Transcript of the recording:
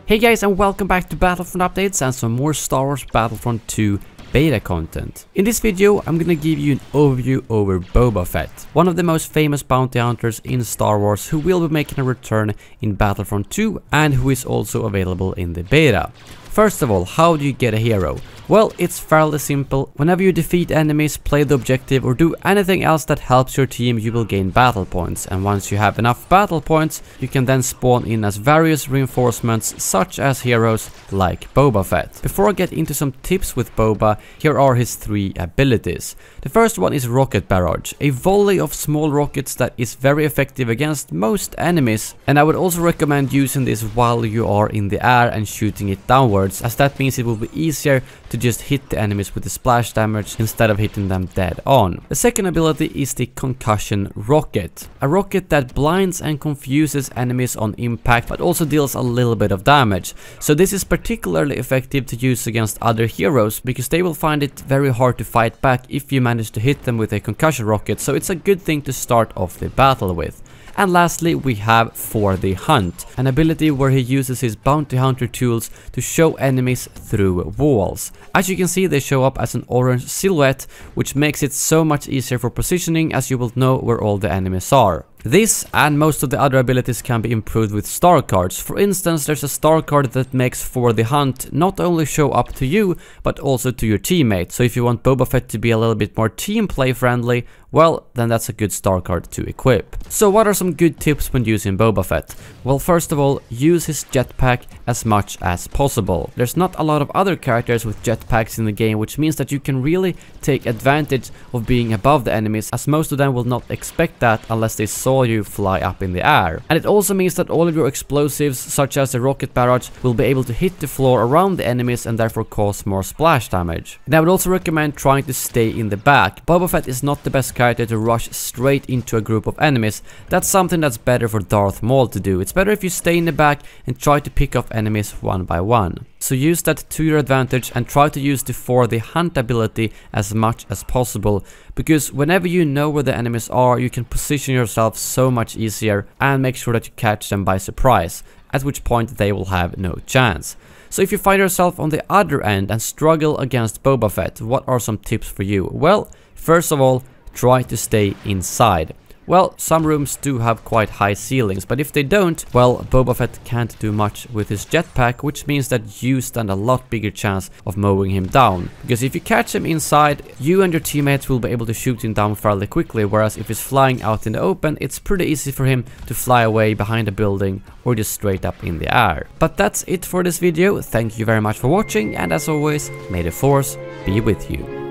Hey guys, and welcome back to Battlefront updates and some more Star Wars Battlefront 2 beta content. In this video, I'm gonna give you an overview over Boba Fett, one of the most famous bounty hunters in Star Wars who will be making a return in Battlefront 2 and who is also available in the beta. First of all, how do you get a hero? Well, it's fairly simple. Whenever you defeat enemies, play the objective or do anything else that helps your team, you will gain battle points, and once you have enough battle points, you can then spawn in as various reinforcements such as heroes like Boba Fett. Before I get into some tips with Boba, here are his 3 abilities. The first one is Rocket Barrage, a volley of small rockets that is very effective against most enemies, and I would also recommend using this while you are in the air and shooting it downwards, as that means it will be easier to just hit the enemies with the splash damage instead of hitting them dead on. The second ability is the Concussion Rocket, a rocket that blinds and confuses enemies on impact but also deals a little bit of damage. So this is particularly effective to use against other heroes because they will find it very hard to fight back if you manage to hit them with a concussion rocket, so it's a good thing to start off the battle with. And lastly, we have For the Hunt, an ability where he uses his bounty hunter tools to show enemies through walls. As you can see, they show up as an orange silhouette, which makes it so much easier for positioning, as you will know where all the enemies are. This and most of the other abilities can be improved with star cards. For instance, there's a star card that makes For the Hunt not only show up to you, but also to your teammate. So if you want Boba Fett to be a little bit more team play friendly, well, then that's a good star card to equip. So what are some good tips when using Boba Fett? Well, first of all, use his jetpack as much as possible. There's not a lot of other characters with jetpacks in the game, which means that you can really take advantage of being above the enemies, as most of them will not expect that unless they saw you fly up in the air. And it also means that all of your explosives, such as the rocket barrage, will be able to hit the floor around the enemies and therefore cause more splash damage. And I would also recommend trying to stay in the back. Boba Fett is not the best character to rush straight into a group of enemies. That's something that's better for Darth Maul to do. It's better if you stay in the back and try to pick off enemies one by one. So use that to your advantage and try to use the For the Hunt ability as much as possible, because whenever you know where the enemies are, you can position yourself so much easier and make sure that you catch them by surprise, at which point they will have no chance. So if you find yourself on the other end and struggle against Boba Fett, what are some tips for you? Well, first of all, try to stay inside. Well, some rooms do have quite high ceilings, but if they don't, well, Boba Fett can't do much with his jetpack, which means that you stand a lot bigger chance of mowing him down. Because if you catch him inside, you and your teammates will be able to shoot him down fairly quickly, whereas if he's flying out in the open, it's pretty easy for him to fly away behind a building or just straight up in the air. But that's it for this video. Thank you very much for watching, and as always, may the Force be with you.